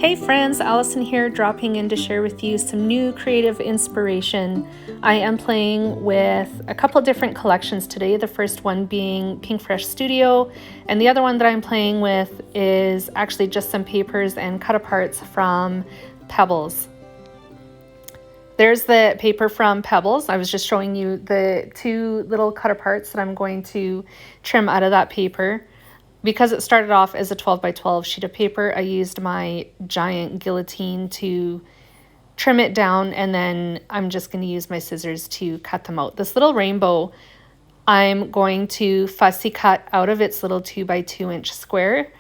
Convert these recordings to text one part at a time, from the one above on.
Hey friends, Allison here, dropping in to share with you some new creative inspiration. I am playing with a couple different collections today, the first one being Pink Fresh Studio, and the other one that I'm playing with is actually just some papers and cut aparts from Pebbles. There's the paper from Pebbles. I was just showing you the two little cut aparts that I'm going to trim out of that paper. Because it started off as a 12 by 12 sheet of paper, I used my giant guillotine to trim it down, and then I'm just going to use my scissors to cut them out. This little rainbow, I'm going to fussy cut out of its little 2 by 2 inch square,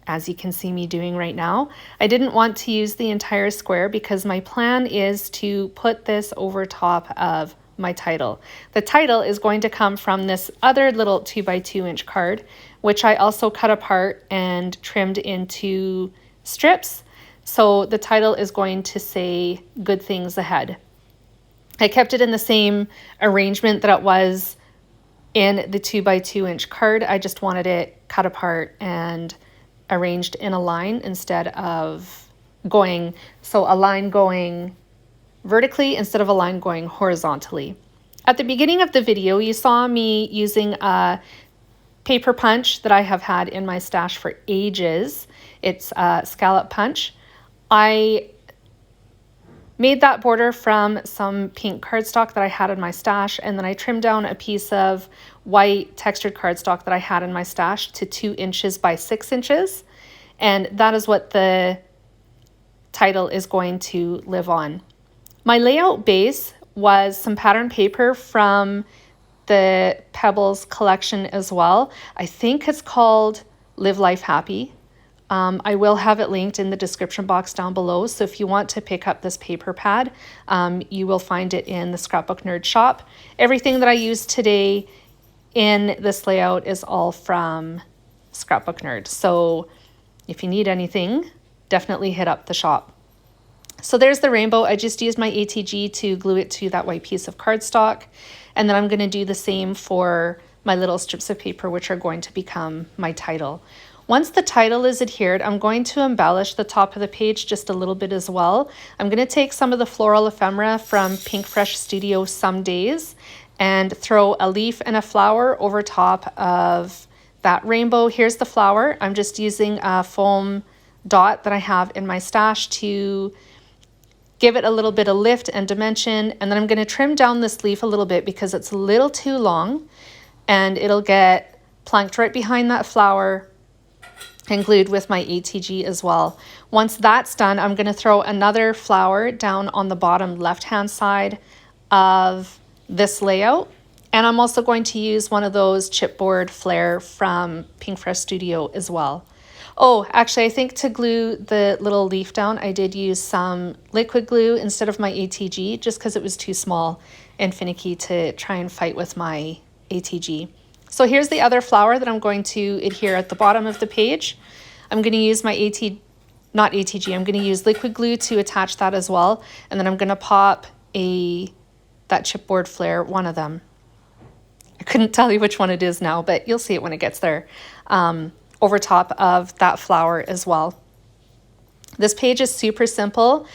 as you can see me doing right now. I didn't want to use the entire square because my plan is to put this over top of my title. The title is going to come from this other little 2 by 2 inch card, which I also cut apart and trimmed into strips. So the title is going to say "Good Things Ahead." I kept it in the same arrangement that it was in the 2 by 2 inch card. I just wanted it cut apart and arranged in a line instead of going, so a line going vertically instead of a line going horizontally. At the beginning of the video, you saw me using a paper punch that I have had in my stash for ages. It's a scallop punch. I made that border from some pink cardstock that I had in my stash, and then I trimmed down a piece of white textured cardstock that I had in my stash to 2 inches by 6 inches, and that is what the title is going to live on. My layout base was some pattern paper from the Pebbles collection as well. I think it's called Live Life Happy. I will have it linked in the description box down below, so if you want to pick up this paper pad, you will find it in the Scrapbook Nerd shop. Everything that I use today in this layout is all from Scrapbook Nerd, so if you need anything, definitely hit up the shop. So there's the rainbow. I just used my ATG to glue it to that white piece of cardstock. And then I'm going to do the same for my little strips of paper, which are going to become my title. Once the title is adhered, I'm going to embellish the top of the page just a little bit as well. I'm going to take some of the floral ephemera from Pink Fresh Studio Some Days and throw a leaf and a flower over top of that rainbow. Here's the flower. I'm just using a foam dot that I have in my stash to give it a little bit of lift and dimension, and then I'm going to trim down this leaf a little bit because it's a little too long, and it'll get planked right behind that flower and glued with my ATG as well. Once that's done, I'm going to throw another flower down on the bottom left-hand side of this layout, and I'm also going to use one of those chipboard flare from Pink Fresh Studio as well. Oh, actually, I think to glue the little leaf down, I did use some liquid glue instead of my ATG, just because it was too small and finicky to try and fight with my ATG. So here's the other flower that I'm going to adhere at the bottom of the page. I'm going to use my not ATG, I'm going to use liquid glue to attach that as well. And then I'm going to pop that chipboard flare, one of them. I couldn't tell you which one it is now, but you'll see it when it gets there. Over top of that flower as well. This page is super simple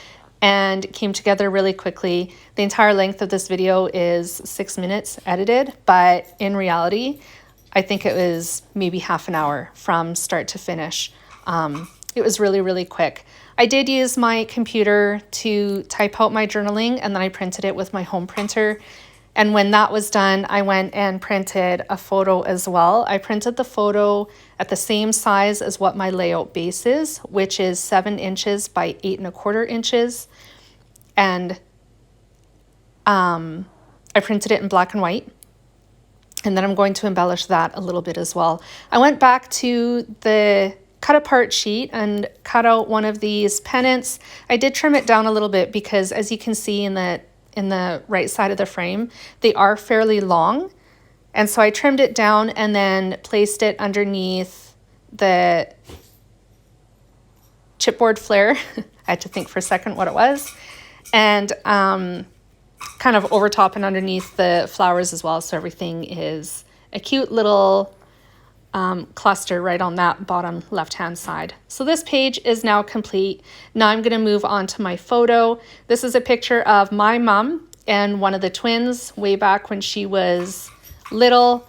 and came together really quickly. The entire length of this video is 6 minutes edited, but in reality, I think it was maybe half an hour from start to finish. It was really, really quick. I did use my computer to type out my journaling, and then I printed it with my home printer. And when that was done, I went and printed a photo as well. I printed the photo at the same size as what my layout base is, which is 7 inches by 8 1/4 inches. And I printed it in black and white. And then I'm going to embellish that a little bit as well. I went back to the cut apart sheet and cut out one of these pennants. I did trim it down a little bit because, as you can see in the right side of the frame, they are fairly long. And so I trimmed it down and then placed it underneath the chipboard flare. I had to think for a second what it was. And kind of over top and underneath the flowers as well. So everything is a cute little cluster right on that bottom left-hand side. So this page is now complete. Now I'm going to move on to my photo. This is a picture of my mom and one of the twins way back when she was little.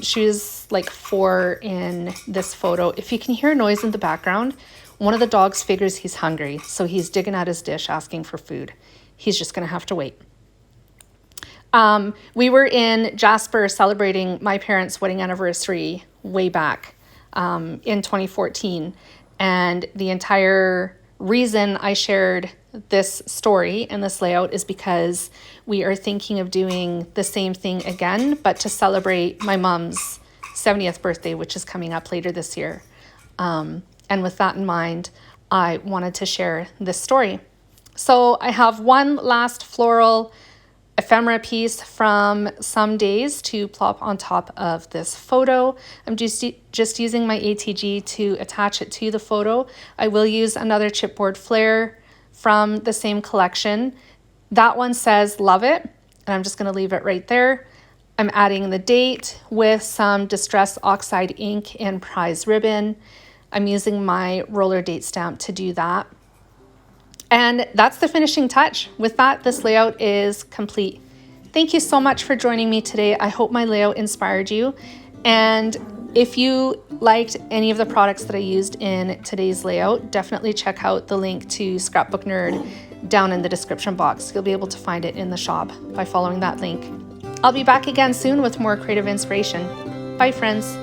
She was like 4 in this photo. If you can hear noise in the background, one of the dogs figures he's hungry, so he's digging at his dish asking for food. He's just going to have to wait. We were in Jasper celebrating my parents' wedding anniversary way back in 2014. And the entire reason I shared this story and this layout is because we are thinking of doing the same thing again, but to celebrate my mom's 70th birthday, which is coming up later this year. And with that in mind, I wanted to share this story. So I have one last floral ephemera piece from some days to plop on top of this photo. I'm just using my ATG to attach it to the photo. I will use another chipboard flare from the same collection. That one says love it, and I'm just going to leave it right there. I'm adding the date with some Distress Oxide ink and prize ribbon. I'm using my roller date stamp to do that. And that's the finishing touch. With that, this layout is complete. Thank you so much for joining me today. I hope my layout inspired you. And if you liked any of the products that I used in today's layout, definitely check out the link to Scrapbook Nerd down in the description box. You'll be able to find it in the shop by following that link. I'll be back again soon with more creative inspiration. Bye, friends.